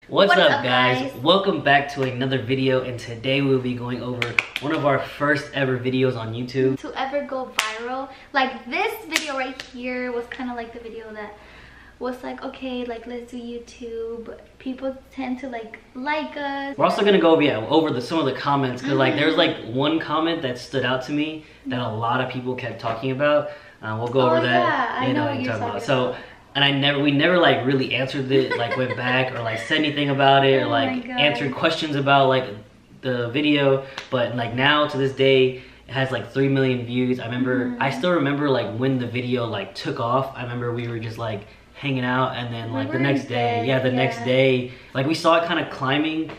What's up guys? Welcome back to another video, and today we'll be going over one of our first ever videos on YouTube. To ever go viral. Like this video right here was kind of like the video that was like, okay, like let's do YouTube. People tend to like us. We're also gonna go over some of the comments, because like there's like one comment that stood out to me that a lot of people kept talking about. We'll go over that. Yeah, I know what you're talking about. So, and we never like really answered it, like went back or like said anything about it, or like answered questions about like the video. But like now to this day, it has like 3 million views. I remember, I still remember like when the video like took off. I remember we were just like hanging out, and then like the next day, next day, like we saw it kind of climbing.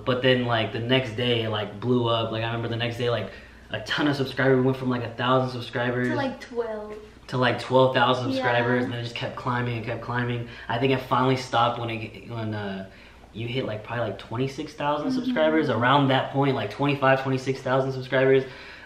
But then like the next day it like blew up. Like I remember the next day, like a ton of subscribers. We went from like 1,000 subscribers to like 12. To like 12,000 subscribers, and then it just kept climbing and kept climbing. I think it finally stopped when you hit like probably like 26,000 subscribers. Around that point, like 26,000 subscribers.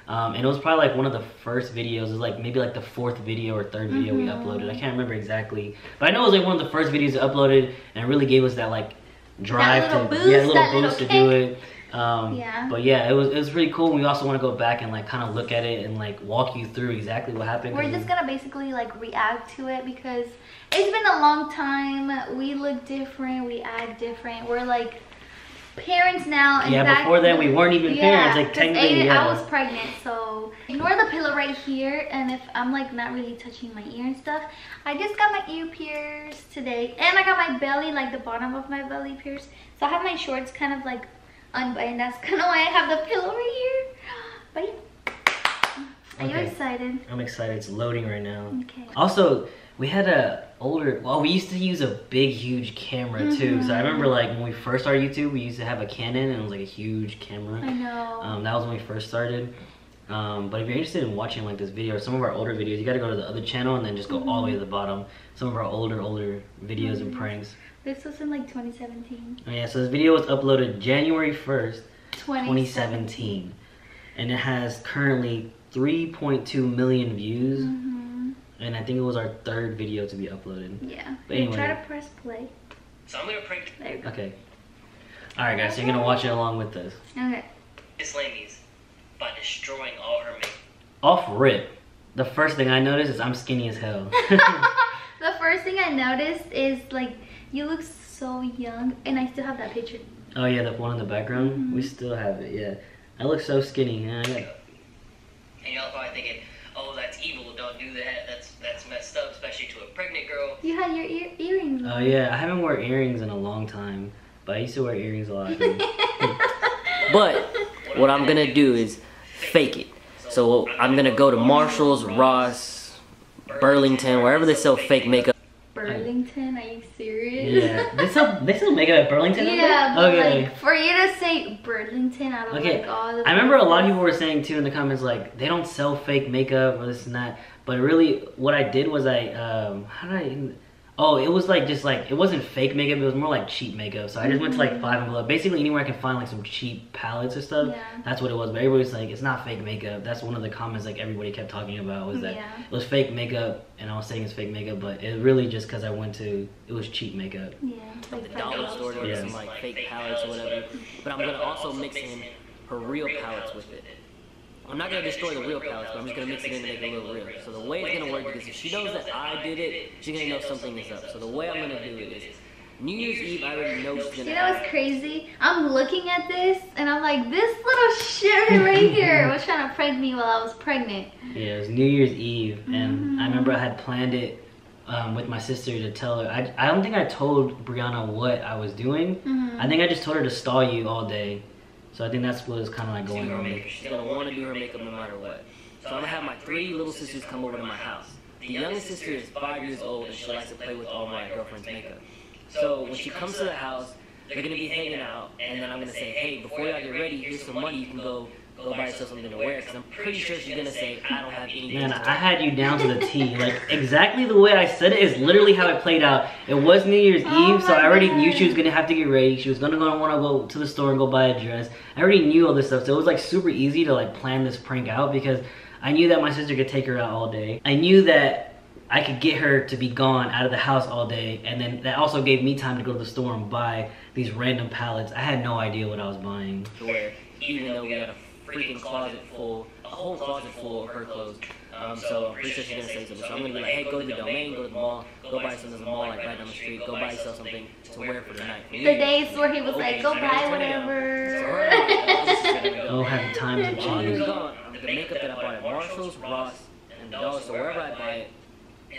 And it was probably like one of the first videos. It was like maybe like the 4th video or 3rd video we uploaded. I can't remember exactly, but I know it was like one of the first videos we uploaded, and it really gave us that like drive a little boost to do it. But yeah, it was pretty cool. We also want to go back and like kind of look at it and like walk you through exactly what happened. We're just gonna basically like react to it because it's been a long time. We look different, we act different. We're like parents now. And before then we weren't even parents. Like technically, I was pregnant, so ignore the pillow right here. And if I'm like not really touching my ear and stuff, I just got my ear pierced today, and I got my belly, like the bottom of my belly pierced. So I have my shorts kind of like unbuttoned. That's kind of why I have the pillow right here. But yeah. Are you excited? I'm excited. It's loading right now. Okay. Also, we had we used to use a big, huge camera too. So I remember like when we first started YouTube, we used to have a Canon, and it was like a huge camera. I know. That was when we first started. But if you're interested in watching like this video or some of our older videos, you got to go to the other channel and then just go all the way to the bottom. Some of our older videos and pranks. This was in like 2017. Oh, yeah, so this video was uploaded January 1st, 2017. And it has currently 3.2 million views. And I think it was our 3rd video to be uploaded. Yeah. But anyway. Try to press play. So I'm gonna prank. There you go. Okay. Alright guys, so you're gonna watch it along with us. Okay. Miss Lamies by destroying all her makeup. Off rip, the first thing I noticed is I'm skinny as hell. The first thing I noticed is like you look so young, and I still have that picture. Oh yeah, the one in the background? We still have it, yeah. I look so skinny. Yeah, And y'all probably thinking, oh, that's evil, don't do that, that's messed up, especially to a pregnant girl. You had your earrings on. Oh yeah, I haven't worn earrings in a long time, but I used to wear earrings a lot. But what I'm gonna do is fake it. So I'm gonna go to Marshall's, Ross, Burlington, wherever they sell fake makeup. Burlington? Are you serious? Yeah, they still makeup at Burlington. Yeah, but okay. like for you to say Burlington out of like all the. I remember a lot of people were saying too in the comments like they don't sell fake makeup or this and that. But really, what I did was it was like just like it wasn't fake makeup. It was more like cheap makeup. So I just went to like Five and Below, basically anywhere I can find like some cheap palettes or stuff. Yeah. That's what it was. But everybody's like, it's not fake makeup. That's one of the comments like everybody kept talking about was that it was fake makeup, and I was saying it's fake makeup, but it really just because it was cheap makeup. Yeah. Like the dollar store to get some like fake palettes or whatever. But I'm gonna also mix in her real palettes with it. I'm not gonna destroy the real palettes, but I'm just gonna mix it in and make it a little real. So the way it's gonna work, because if she knows that I did it, she's gonna know something is up. So the way I'm gonna do it is New Year's Eve, I already know she's gonna. You know what's crazy? I'm looking at this and I'm like, this little shit right here was trying to prank me while I was pregnant. Yeah, it was New Year's Eve, and I remember I had planned it with my sister to tell her. I don't think I told Brianna what I was doing. I think I just told her to stall you all day. So I think that's what is kind of like going on. She's gonna want to do her makeup no matter what. So I'm gonna have my 3 little sisters come over to my house. The youngest sister is 5 years old, and she likes to play with all my girlfriend's makeup. So when she comes to the house, they're gonna be hanging out, and then I'm gonna say, hey, before y'all get ready, here's some money, you can go buy yourself something to wear. Because I'm pretty sure she's gonna say, I don't have anything. Man, I had you down to the T. Like exactly the way I said it is literally how it played out. It was New Year's Eve, so I already knew she was gonna have to get ready. She was gonna want to go to the store and go buy a dress. I already knew all this stuff, so it was like super easy to like plan this prank out because I knew that my sister could take her out all day. I knew that I could get her to be gone out of the house all day, and then that also gave me time to go to the store and buy these random palettes. I had no idea what I was buying. Where even though we had a freaking closet full, a whole closet full of her clothes. So I'm pretty sure she's gonna say something. So I'm gonna be like, hey, go to the Domain, go to the mall, go buy something at the mall, like right down the street, go buy yourself something to wear for the night. The days where he was like, go buy whatever. Oh, have the time to While he's change. gone, the makeup that I bought at Marshall's, Ross, and the dollar store, wherever I buy it,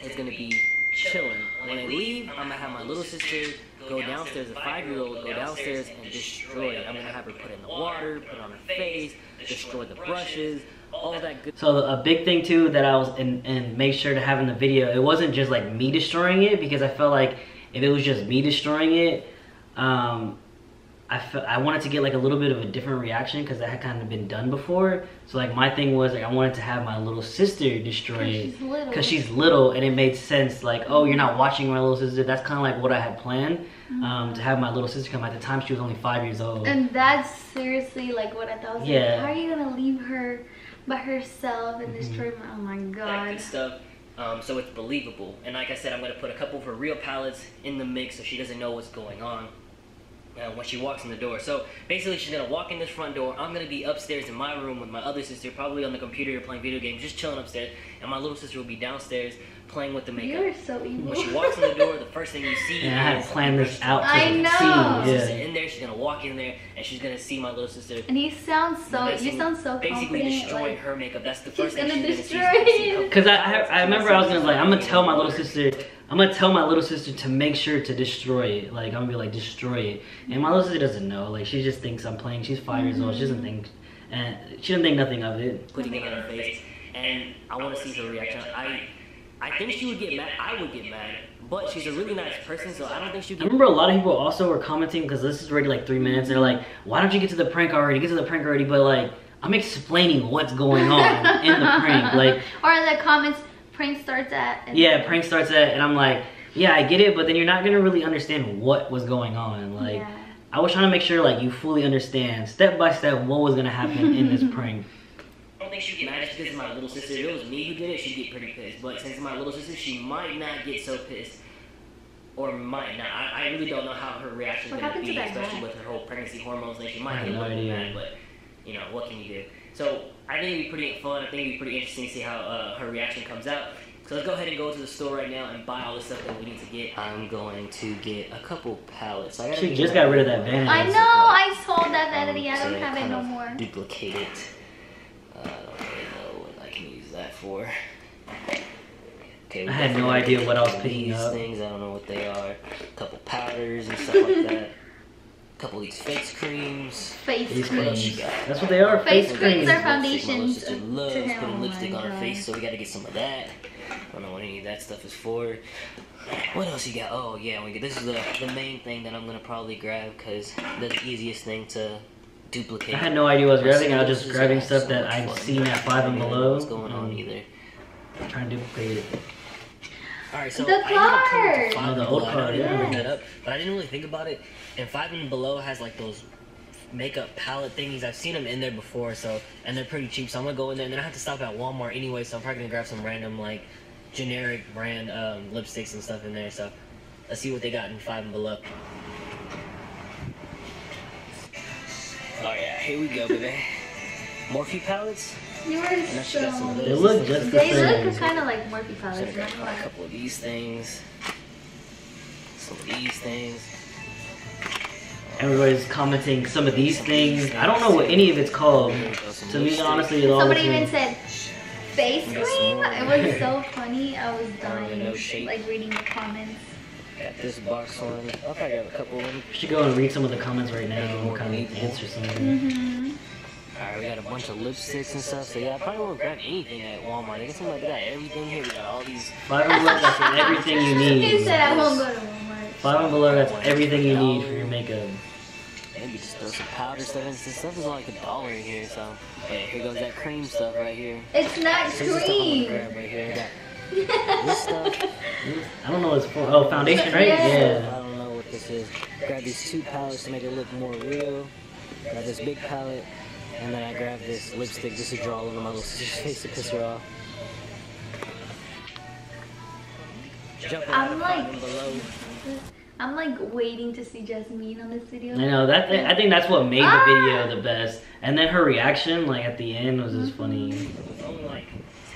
is gonna be chilling. When I leave, I'm gonna have my little sister go downstairs, a 5-year-old, go downstairs and destroy it. I'm gonna have her put it in the water, put it on her face, destroy the brushes, all that good. So a big thing too that I was and make sure to have in the video, it wasn't just like me destroying it, because I felt like if it was just me destroying it, I wanted to get like a little bit of a different reaction, because that had kind of been done before. So like my thing was like I wanted to have my little sister destroy it because she's little, and it made sense. Like, oh, you're not watching my little sister. That's kind of like what I had planned, to have my little sister come. At the time she was only 5 years old. And that's seriously like what I thought. I was Yeah. like, how are you gonna leave her by herself and destroy my? Oh my That god. good stuff. So it's believable. And like I said, I'm gonna put a couple of her real palettes in the mix so she doesn't know what's going on when she walks in the door. So basically she's gonna walk in this front door. I'm gonna be upstairs in my room with my other sister, probably on the computer playing video games, just chilling upstairs, and my little sister will be downstairs playing with the makeup. You're so evil. When she walks in the door, the first thing you see And I had is planned this out to I the know. T. She's Yeah. in there, she's gonna walk in there, and she's gonna see my little sister And he sounds so. You sound so basically confident. destroying Like, her makeup. That's the she's first thing gonna she's destroy gonna see. it. Cause I remember I was gonna like, I'm gonna tell my little sister to make sure to destroy it. Like I'm gonna be like, destroy it. And my little sister doesn't know. Like she just thinks I'm playing. She's 5 years old. She doesn't think, and she doesn't think nothing of it. Putting it on her face, and I want to see her reaction. I think she would get mad. I would get mad, but she's a really nice person, so I don't think she would I get. remember a lot of people also were commenting, because this is already like 3 minutes. They're like, why don't you get to the prank already? Get to the prank already. But like, I'm explaining what's going on in the prank. Like, or in the comments, prank starts at. And yeah, prank starts at, and I'm like, yeah, I get it, but then you're not gonna really understand what was going on. Like, Yeah. I was trying to make sure like you fully understand step by step what was gonna happen in this prank. I don't think she'd get Mad mad because it's my little sister. If it was me who did it, she'd get pretty pissed. But since it's my little sister, she might not get so pissed. Or might not. I really don't know how her reaction is What going to happened to be, that especially guy? with her whole pregnancy hormones thing. She I might have get a no little idea. mad, but, you know, what can you do? So, I think it'd be pretty fun. I think it'd be pretty interesting to see how her reaction comes out. So let's go ahead and go to the store right now and buy all the stuff that we need to get. I'm going to get a couple palettes. I She just got rid of that vanity. I know. I sold that vanity. I don't to have it kind no of more. Duplicate it. I don't really know what I can use that for. Okay, we I had no definitely idea what I was got picking these up. things. I don't know what they are. A couple powders and stuff like that. A couple of these face creams. Face Face cream. creams. That's what they are. Face Face creams creams. are My foundations sister to loves him. putting Oh lipstick my on her God. face, so we gotta get some of that. I don't know what any of that stuff is for. What else you got? Oh yeah, this is the main thing that I'm gonna probably grab, because the easiest thing to duplicate. I had no idea what I was grabbing. I was This just is grabbing so stuff that much I've fun. seen at Five and I don't know Below. What's going on either? Trying to duplicate it. Alright, so The I ended up coming card! to Five Oh, the and old Below. card, I didn't yeah. look that up, but I didn't really think about it. And Five and Below has like those makeup palette thingies. I've seen them in there before, so, and they're pretty cheap. So I'm gonna go in there, and then I have to stop at Walmart anyway. So I'm probably gonna grab some random like generic brand lipsticks and stuff in there. So let's see what they got in Five and Below. Oh yeah, here we go, baby. Morphe palettes. You And were I should got some of so. They those. look just the They same. look kind of like Morphe So I palettes. got not a like- couple of these things. Some of these things. Everybody's commenting some of these things. I don't know what any of it's called. To me, honestly, it all Somebody seems- even said face cream. It was so funny. I was dying, No shape. like reading the comments. Got this box one. I'll probably grab a couple of them. We should go and read some of the comments right now and kind of answer some of them. Mm-hmm. Alright, we got a bunch of lipsticks and stuff. So yeah, I probably won't grab anything at Walmart. I guess I'm like, we got everything here. We got all these. Five and Below, that's everything you He need. said I won't go to Walmart. Five and Below, that's everything you need for your makeup. Maybe just throw some powder stuff in. This stuff is like $1 in here, so. Yeah, here goes that cream stuff right here. It's not This is the stuff I'm gonna cream. grab right here. I got this stuff. I don't know what it's for. Oh, foundation, right? Yeah. Yeah. I don't know what this is. Grab these two palettes to make it look more real. Grab this big palette. And then I grab this lipstick just to draw all over my little sister's face to piss her off. Jump I'm around like, below. I'm like waiting to see Jasmine on this video. I know that. I think that's what made the video the best. And then her reaction, like at the end, was just funny. It's only like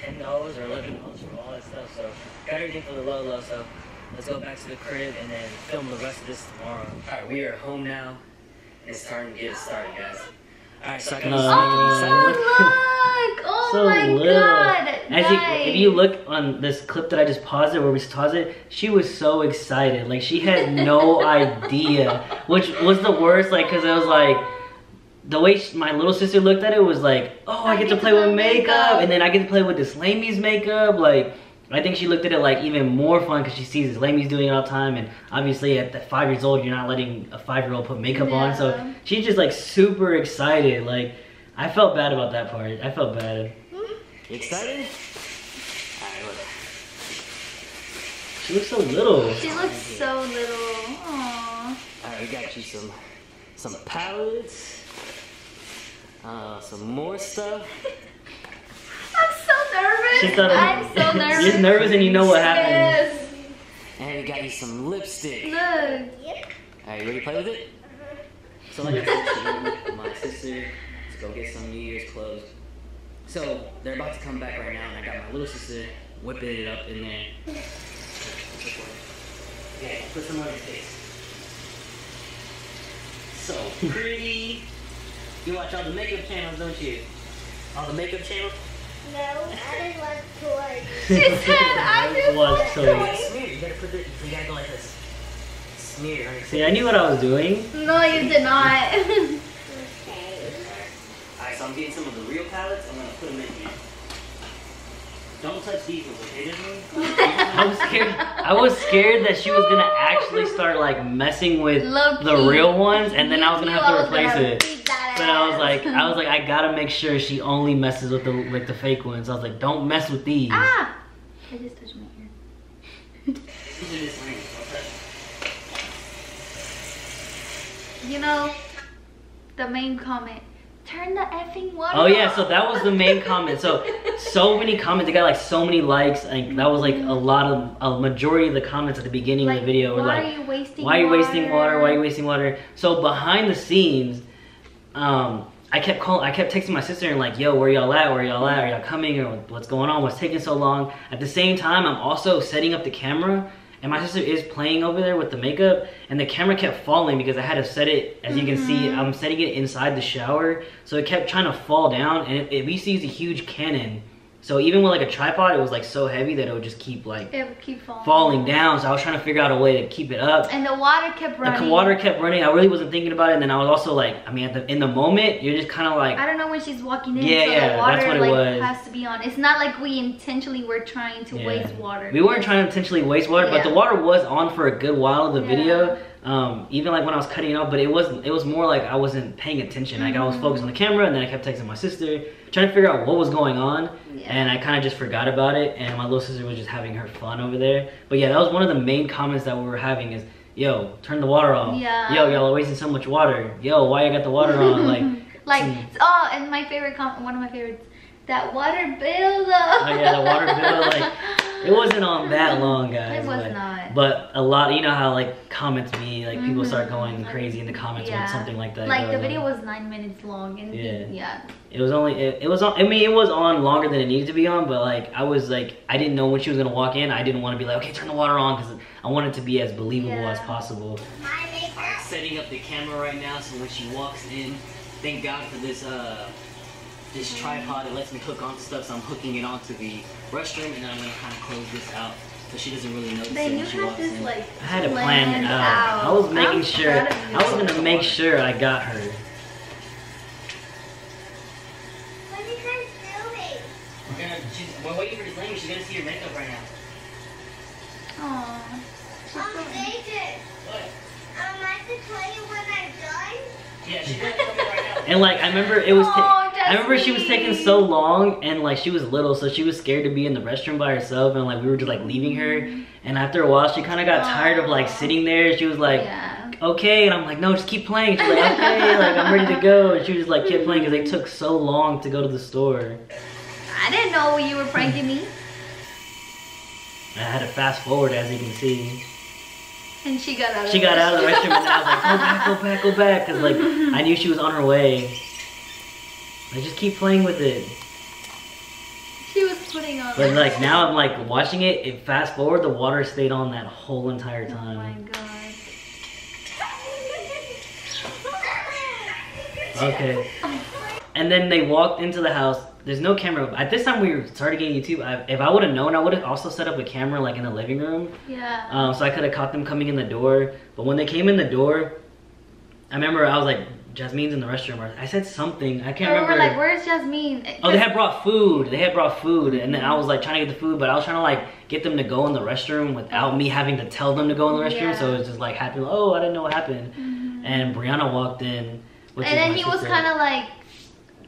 $10 or $11 for all that stuff. So got everything for the low. So let's go back to the crib and then film the rest of this tomorrow. All right, we are home now. It's time to get it started, guys. All right, so I got look! Oh So my little. god! If you look on this clip that I just paused it, where we paused it, she was so excited. Like, she had no idea, which was the worst. Like, because it was like, the way my little sister looked at it was like, oh, I get to play with makeup, and then I get to play with this Lamy's makeup. Like, I think she looked at it like even more fun because she sees this Lamy's doing it all the time, and obviously at the 5 years old, you're not letting a 5-year-old put makeup on. So she's just like super excited. Like, I felt bad about that part. I felt bad. You excited? Alright, look. She looks so little. She looks so little. Aww. Alright, we got you some palettes. Some more stuff. I'm so nervous. She thought I'm so nervous. She's nervous and you know what happened. Yes. And we got you some lipstick. Look. Alright, you ready to play with it? So like I said to my sister to go get some New Year's clothes. So they're about to come back right now, and I got my little sister whipping it up in there. Yeah, put some on your face. So pretty. You watch all the makeup channels, don't you? All the makeup channels? No, I just want toys. She said, I just Watch want toys. toys. Smear. You gotta put it. You gotta go like this. Smear on your See, I knew what I was doing. No, you did not. Okay. Alright, so I'm getting some of the real palettes. I'm gonna put them in here. Don't touch these ones, okay, Disney? I was scared. I was scared that she was gonna actually start like messing with Low-key. the real ones, and then I was You gonna knew have to I was replace gonna it. beat that But I was ass. like, I gotta make sure she only messes with the fake ones. I was like, don't mess with these. Ah! I just touched my ear. These are this ring, okay? You know, the main comment. Turn the effing water Oh yeah, off. so that was the main comment. So many comments. They got like so many likes. Like that was like a majority of the comments at the beginning of the video were why like, are you wasting why are you water? wasting water? Why are you wasting water? So behind the scenes, I kept texting my sister and like, yo, where y'all at? Where y'all at? Are y'all coming? Or what's going on? What's taking so long? At the same time, I'm also setting up the camera, and my sister is playing over there with the makeup, and the camera kept falling because I had to set it, as you can see, I'm setting it inside the shower, so it kept trying to fall down, and we used to use a huge Canon. So even with like a tripod, it was like so heavy that it would just keep like It would keep falling down. So I was trying to figure out a way to keep it up. And the water kept running. The water kept running. I really wasn't thinking about it. And then I was also like, I mean, in the moment, you're just kind of like, I don't know when she's walking in, Yeah, so yeah, the water that's what it like was. has to be on. It's not like we intentionally were trying to Yeah. waste water. we weren't trying to intentionally waste water, but Yeah. the water was on for a good while of the Yeah. video. Even like when I was cutting it off, but it was more like I wasn't paying attention. Like I was focused on the camera, and then I kept texting my sister, trying to figure out what was going on. Yeah. And I kind of just forgot about it, and my little sister was just having her fun over there. But yeah, that was one of the main comments that we were having is, yo, turn the water off. Yeah. Yo, y'all are wasting so much water. Yo, why you got the water on? Like, Oh, and my favorite one of my favorites, that water bill though. oh yeah, the water bill, like, it wasn't on that long, guys. It was not. But a lot, you know how like comments be, like people start going crazy in the comments when Yeah. something like that Like the goes video on. was 9 minutes long, and Yeah. It was only, it was on, I mean, it was on longer than it needed to be on, but like, I was like, I didn't know when she was gonna walk in. I didn't want to be like, okay, turn the water on, because I want it to be as believable as possible. My makeup. Setting up the camera right now, so when she walks in, thank God for this this tripod. It lets me hook onto stuff, so I'm hooking it onto the restroom, and then I'm gonna kind of close this out so she doesn't really notice They it knew when she how walks this in. like I had to plan it out. I was making I'm sure, proud of you. I was gonna make sure I got her. What are you guys doing? We're waiting for this lady. She's gonna see your makeup right now. Aw. Oh, David. What? I have to tell you when I'm done. Yeah, she's gonna come right now. And like, I remember it was, Oh, I remember she was taking Jasmine. so long, and like she was little, so she was scared to be in the restroom by herself, and like we were just like leaving her. And after a while, she kind of got tired of like sitting there. She was like, Yeah. okay, and I'm like, no, just keep playing. She's like, okay, like I'm ready to go. And she just like kept playing because they took so long to go to the store. I didn't know you were pranking me. I had to fast forward, as you can see. And she got out of She got out of the restroom and I was like, go back, go back, go back. Because like, I knew she was on her way. Like, just keep playing with it. She was putting on. But like, now I'm like watching it fast forward, the water stayed on that whole entire time. Oh my god. Okay. And then they walked into the house. There's no camera. At this time we started getting YouTube. If I would have known, I would have also set up a camera like in the living room. Yeah. So I could have caught them coming in the door. But when they came in the door, I remember I was like, Jasmine's in the restroom. Or I said something. I can't remember. We were like, where's Jasmine? Oh, they had brought food. They had brought food. And then I was like trying to get the food, but I was trying to like get them to go in the restroom without me having to tell them to go in the restroom. Yeah. So it was just like happened. Oh, I didn't know what happened. And Brianna walked in. And then he was kind of like,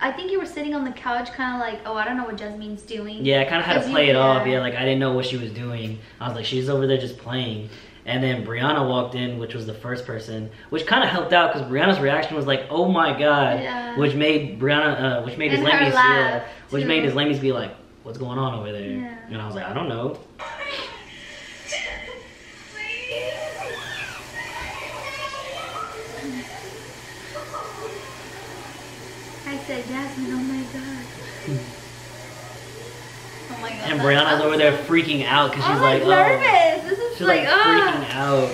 I think you were sitting on the couch kind of like, oh, I don't know what Jasmine's doing. Yeah, I kind of had to play it off. Yeah, like I didn't know what she was doing. I was like, she's over there just playing. And then Brianna walked in, which was the first person, which kind of helped out because Brianna's reaction was like, "Oh my god," which made Brianna, which made his Lamies be like, "What's going on over there?" Yeah. And I was like, "I don't know." I said, Jasmine, oh my god. Oh my god. And Brianna's over there freaking out because she's like, nervous. This is she's like freaking out.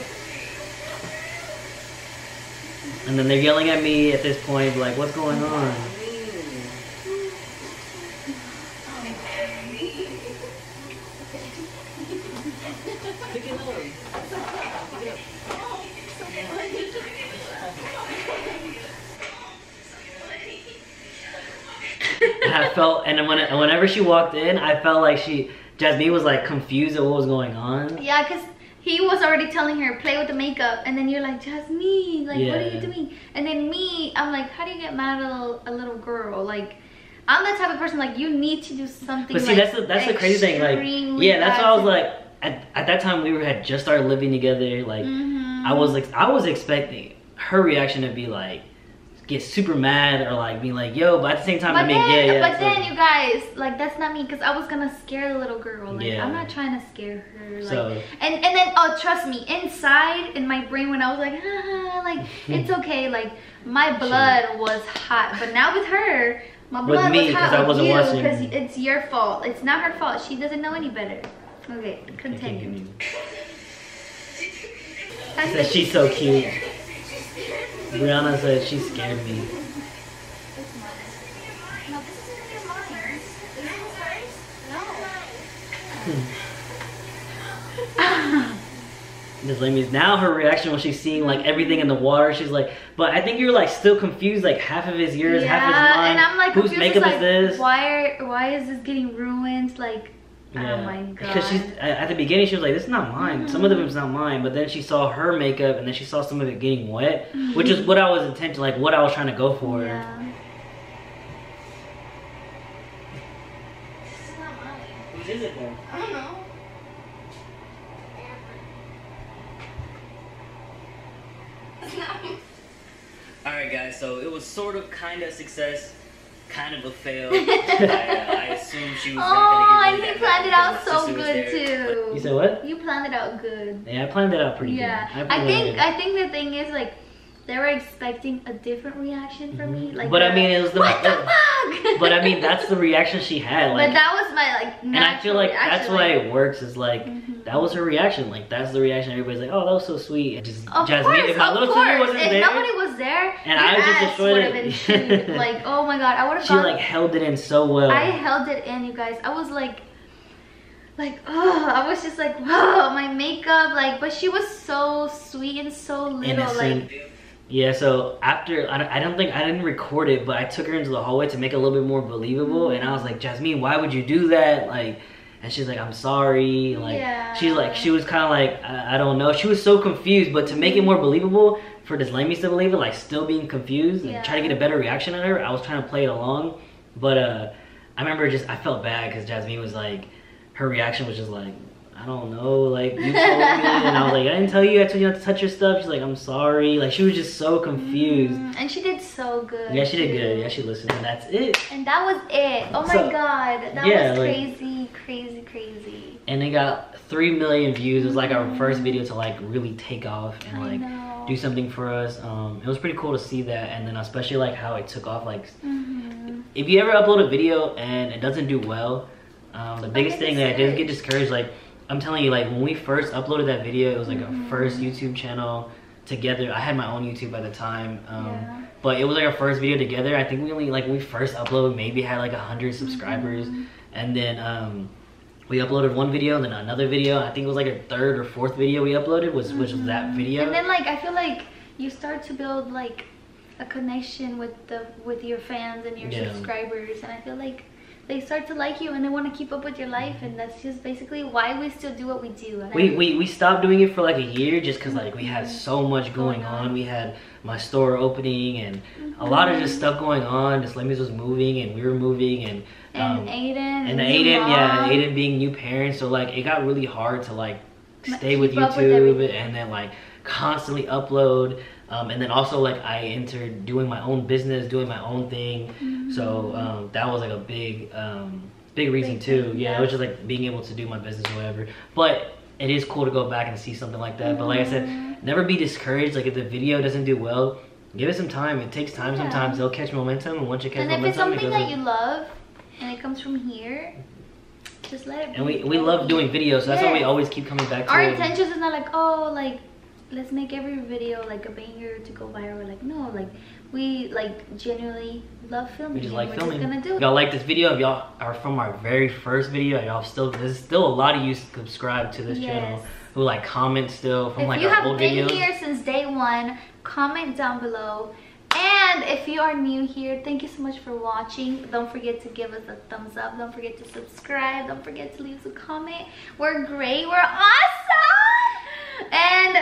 And then they're yelling at me at this point, like, what's going on? I felt, and whenever she walked in, I felt like Jasmine was like confused at what was going on. Yeah, because he was already telling her, play with the makeup, and then you're like, Jasmine, like, what are you doing? And then me, I'm like, how do you get mad at a little girl? Like, I'm the type of person, like, you need to do something. But see, like, that's the crazy thing, like, yeah, that's why I was like, at that time we had just started living together, like, I was expecting her reaction to be like, get super mad or like be like, yo, but at the same time, but then you guys, like, that's not me, because I was gonna scare the little girl. Like, yeah. I'm not trying to scare her. Like, so, and then, oh, trust me, inside in my brain when I was like, ah, like, it's okay, like, my blood was hot, but now with her, my blood was hot with you because it's your fault. It's not her fault. She doesn't know any better. Okay, continue. She said she's so cute. Brianna said she scared me. This lady's now her reaction when she's seeing like everything in the water, she's like, but I think you're like still confused, like half of his yours, half is mine. And I'm like, whose makeup is this? Why is this getting ruined? Like, yeah. Oh my god. Because she's at the beginning she was like, this is not mine. Some of them is not mine, but then she saw her makeup and then she saw some of it getting wet, which is what I was what I was trying to go for. Yeah. This is not mine. Whose is it then? I don't know. It's not mine. Alright guys, so it was sort of kind of a success, kind of a fail. I assumed she was not Oh, going to and he planned it out so good too. You said what? You planned it out good. Yeah, I planned it out pretty good. I think the thing is, like, they were expecting a different reaction from me. Like, but I mean, it was what the fuck? But I mean, that's the reaction she had. Like, but that was my like. And I feel like that's why it works. Is like that was her reaction. Like that's the reaction. Everybody's like, oh, that was so sweet. And just Jasmine, if my little sister wasn't there, if nobody was there, and I just destroyed it. Like, oh my god, I would have. She like held it in so well. I held it in, you guys. I was like, oh, I was just like, wow, my makeup, like, but she was so sweet and so little, innocent. like. Yeah, so after, I didn't record it, but I took her into the hallway to make it a little bit more believable, and I was like, Jasmine, why would you do that? Like, and she's like, I'm sorry. Like, yeah. she was kind of like, I don't know. She was so confused, but to make it more believable, for this Lamies to believe it, like, still being confused, and try to get a better reaction at her, I was trying to play it along, but I remember I felt bad, because Jasmine was like, her reaction was just like, I don't know, like, you told me, and I was like, I didn't tell you, I told you not to touch your stuff. She's like, I'm sorry. Like, she was just so confused. And she did so good. Yeah, she did good. Yeah, she listened, and that's it. And that was it. Oh my god, that was crazy, crazy, crazy. And it got 3 million views. It was like our first video to like really take off and like do something for us. It was pretty cool to see that, and then especially like how it took off. Like, if you ever upload a video and it doesn't do well, the biggest thing that I didn't get discouraged, like, I'm telling you, like, when we first uploaded that video, it was like our first YouTube channel together. I had my own YouTube at the time, but it was like our first video together. I think we only, like, when we first uploaded, maybe had like 100 subscribers, and then we uploaded one video and then another video. I think it was like a third or fourth video we uploaded, which was that video. And then, like, I feel like you start to build like a connection with your fans and your subscribers, and I feel like they start to like you and they want to keep up with your life, and that's just basically why we still do what we do. We stopped doing it for like a year just because like we had so much going on. We had my store opening and a lot of just stuff going on. Just Lemmy's was moving and we were moving, and Aiden being new parents, so like it got really hard to like stay with YouTube and then like constantly upload. And then also like I entered doing my own business, doing my own thing. So that was like a big reason too. Yeah, it was just like being able to do my business or whatever. But it is cool to go back and see something like that. But like I said, never be discouraged. Like if the video doesn't do well, give it some time. It takes time sometimes. They'll catch momentum, and once you catch momentum, if it's something that you love and it comes from here, just let it be. And we love doing videos, so that's why we always keep coming back to our it. intentions is not like, oh, like, let's make every video like a banger to go viral. Like, no, like we like genuinely love filming. We just like filming. Just gonna do if y'all like this video, if y'all are from our very first video, y'all there's still a lot of you subscribed to this channel who like comment still from like our old videos. If you have been here since day one, comment down below. And if you are new here, thank you so much for watching. Don't forget to give us a thumbs up. Don't forget to subscribe. Don't forget to leave us a comment. We're great. We're awesome. And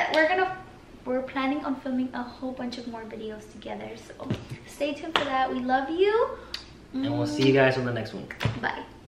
we're planning on filming a whole bunch of more videos together. So stay tuned for that. We love you. And we'll see you guys on the next one. Bye.